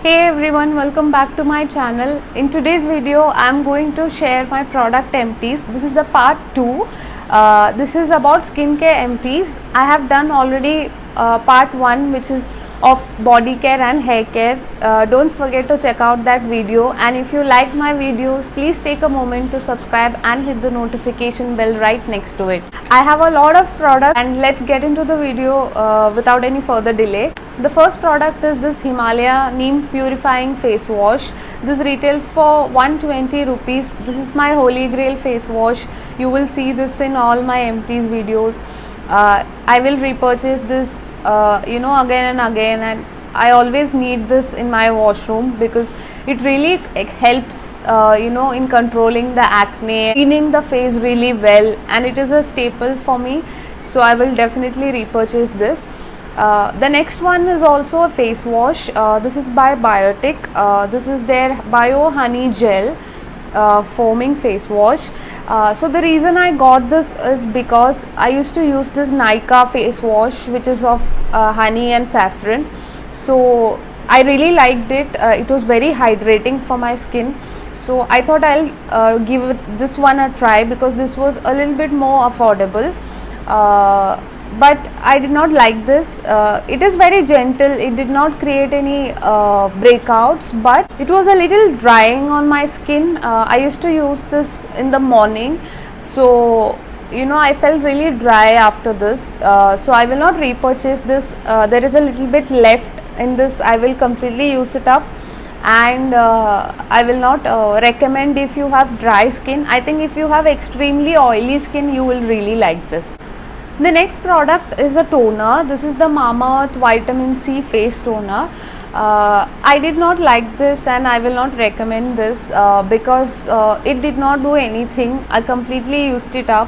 Hey everyone, welcome back to my channel. In today's video, I am going to share my product empties. This is the part 2. This is about skincare empties. I have done already part 1, which is of body care and hair care. Don't forget to check out that video, and if you like my videos, please take a moment to subscribe and hit the notification bell right next to it. I have a lot of products, and let's get into the video without any further delay. The first product is this Himalaya Neem Purifying Face Wash. This retails for 120 rupees. This is my holy grail face wash. You will see this in all my empties videos. I will repurchase this again and again, and I always need this in my washroom because it really helps in controlling the acne, cleaning the face really well, and it is a staple for me, so I will definitely repurchase this. The next one is also a face wash. This is by Biotic. This is their Bio Honey Gel foaming face wash. So the reason I got this is because I used to use this Nykaa face wash, which is of honey and saffron. So I really liked it. It was very hydrating for my skin. So I thought I'll give this one a try because this was a little bit more affordable. But I did not like this. It is very gentle. It did not create any breakouts, but it was a little drying on my skin. I used to use this in the morning, so I felt really dry after this. So I will not repurchase this. There is a little bit left in this. I will completely use it up, and I will not recommend if you have dry skin. I think if you have extremely oily skin, you will really like this. The next product is a toner. This is the Mamaearth Vitamin C Face Toner. I did not like this, and I will not recommend this because it did not do anything. I completely used it up.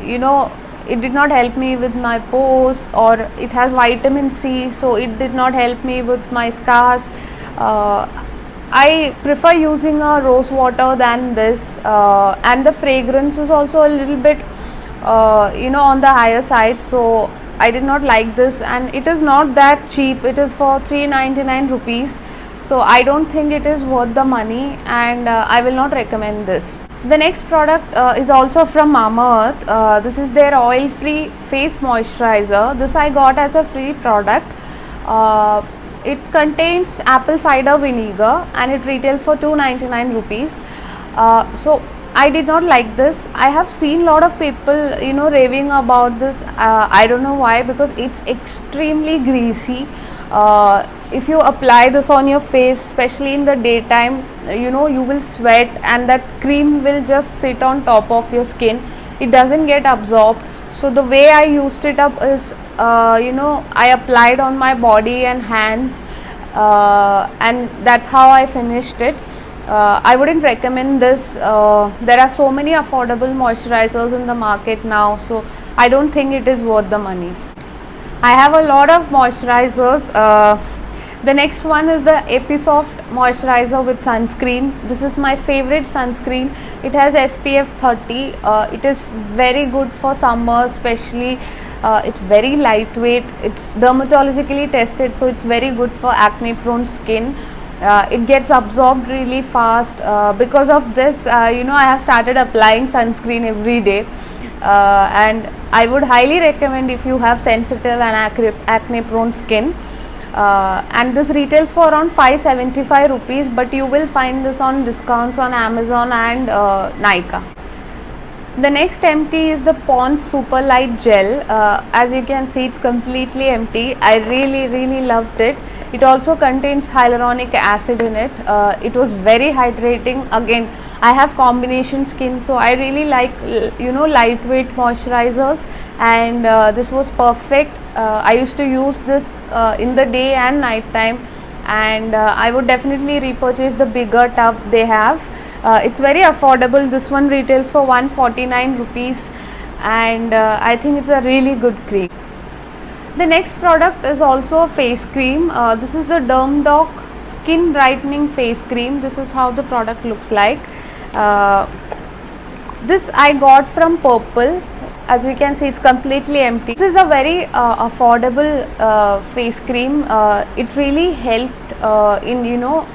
It did not help me with my pores, or it has vitamin C, so it did not help me with my scars. I prefer using a rose water than this, and the fragrance is also a little bit on the higher side, so I did not like this, and it is not that cheap. It is for 399 rupees, so I don't think it is worth the money, and I will not recommend this. The next product is also from Mamaearth. This is their oil free face moisturizer. This I got as a free product. It contains apple cider vinegar, and it retails for 299 rupees. So I did not like this. I have seen a lot of people raving about this. I don't know why, because it's extremely greasy. If you apply this on your face, especially in the daytime, you will sweat, and that cream will just sit on top of your skin. It doesn't get absorbed. So the way I used it up is I applied on my body and hands, and that's how I finished it. I wouldn't recommend this. There are so many affordable moisturizers in the market now, so I don't think it is worth the money. I have a lot of moisturizers. The next one is the Episoft moisturizer with sunscreen. This is my favorite sunscreen. It has SPF 30. It is very good for summer, especially. It's very lightweight. It's dermatologically tested, so it's very good for acne prone skin. It gets absorbed really fast. Because of this, I have started applying sunscreen every day, and I would highly recommend if you have sensitive and acne prone skin. And this retails for around 575 rupees, but you will find this on discounts on Amazon and Nykaa. The next empty is the Pond's Super Light Gel. As you can see, it's completely empty. I really loved it. It also contains hyaluronic acid in it. It was very hydrating. Again, I have combination skin, so I really like lightweight moisturizers, and this was perfect. I used to use this in the day and night time, and I would definitely repurchase the bigger tub they have. It's very affordable. This one retails for 149 rupees, and I think it's a really good cream. The next product is also a face cream. This is the DermDoc Skin Brightening Face Cream. This is how the product looks like. This I got from Purple. as we can see, it's completely empty. This is a very affordable face cream. It really helped in, you know,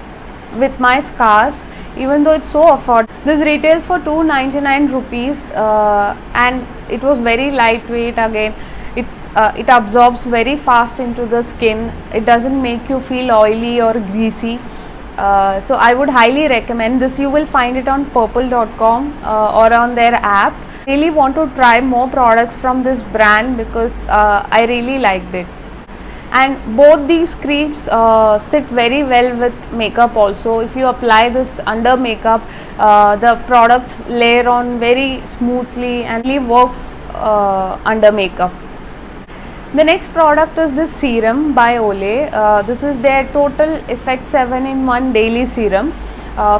with my scars, even though it's so affordable. This retails for 299 rupees, and it was very lightweight. Again, it absorbs very fast into the skin. It doesn't make you feel oily or greasy. So I would highly recommend this. You will find it on purple.com or on their app. Really want to try more products from this brand because I really liked it. And both these creams sit very well with makeup also. If you apply this under makeup, the products layer on very smoothly and really works under makeup. The next product is this serum by Olay. This is their Total Effect 7-in-1 Daily Serum.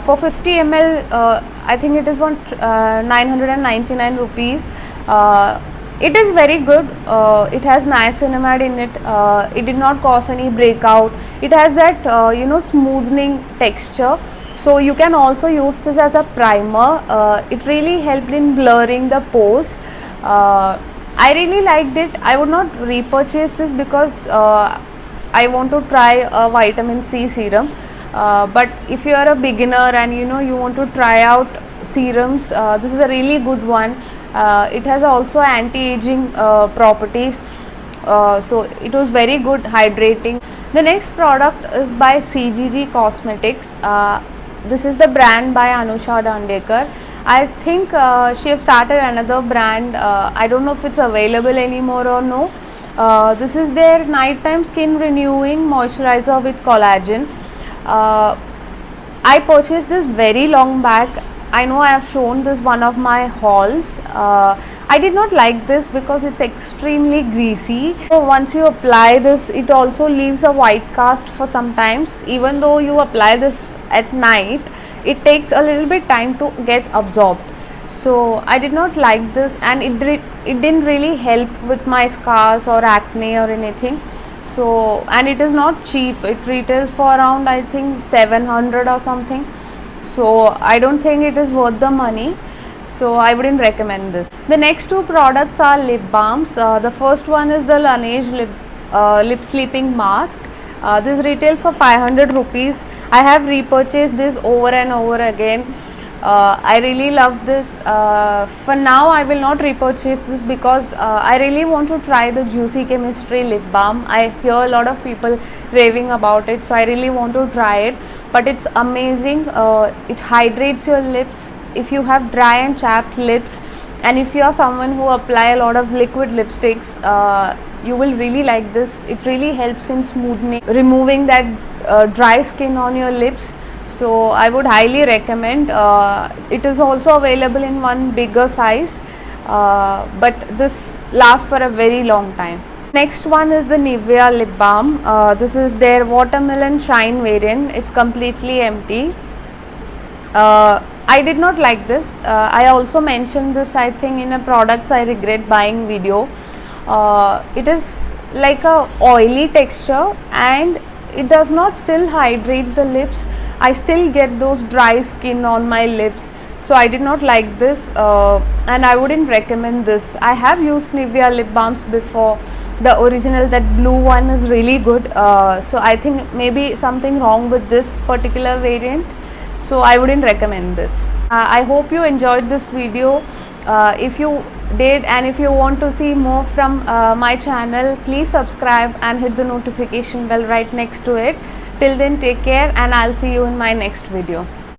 For 50 ml, I think it is 999 rupees. It is very good. It has niacinamide in it. It did not cause any breakout. It has that you know, smoothing texture. So you can also use this as a primer. It really helped in blurring the pores. I really liked it. I would not repurchase this because I want to try a vitamin C serum. But if you are a beginner and you know, you want to try out serums, this is a really good one. It has also anti-aging properties, so it was very good, hydrating. The next product is by CGG Cosmetics. This is the brand by Anusha Dandekar. I think she has started another brand. I don't know if it's available anymore or no. This is their nighttime skin renewing moisturizer with collagen. I purchased this very long back. I know I have shown this one of my hauls. I did not like this because it's extremely greasy. So once you apply this, it also leaves a white cast for some times. Even though you apply this at night, it takes a little bit time to get absorbed. So I did not like this, and it didn't really help with my scars or acne or anything. So, and it is not cheap. It retails for around, I think, 700 or something. So I don't think it is worth the money. So I wouldn't recommend this. The next two products are lip balms. The first one is the Laneige lip sleeping mask. This retails for 500 rupees. I have repurchased this over and over again. I really love this. For now I will not repurchase this because I really want to try the Juicy Chemistry lip balm. I hear a lot of people raving about it, so I really want to try it. But it's amazing. It hydrates your lips if you have dry and chapped lips, and if you are someone who apply a lot of liquid lipsticks, you will really like this. It really helps in smoothing, removing that dry skin on your lips. So I would highly recommend. It is also available in one bigger size, but this lasts for a very long time. Next one is the Nivea lip balm. This is their watermelon shine variant. It's completely empty. I did not like this. I also mentioned this, I think, in a products I regret buying video. It is like a oily texture and it does not still hydrate the lips. I still get those dry skin on my lips. So I did not like this, and I wouldn't recommend this. I have used Nivea lip balms before. The original, that blue one, is really good. So I think maybe something wrong with this particular variant. So I wouldn't recommend this. I hope you enjoyed this video. If you did, and if you want to see more from my channel, please subscribe and hit the notification bell right next to it. Till then, take care, and I'll see you in my next video.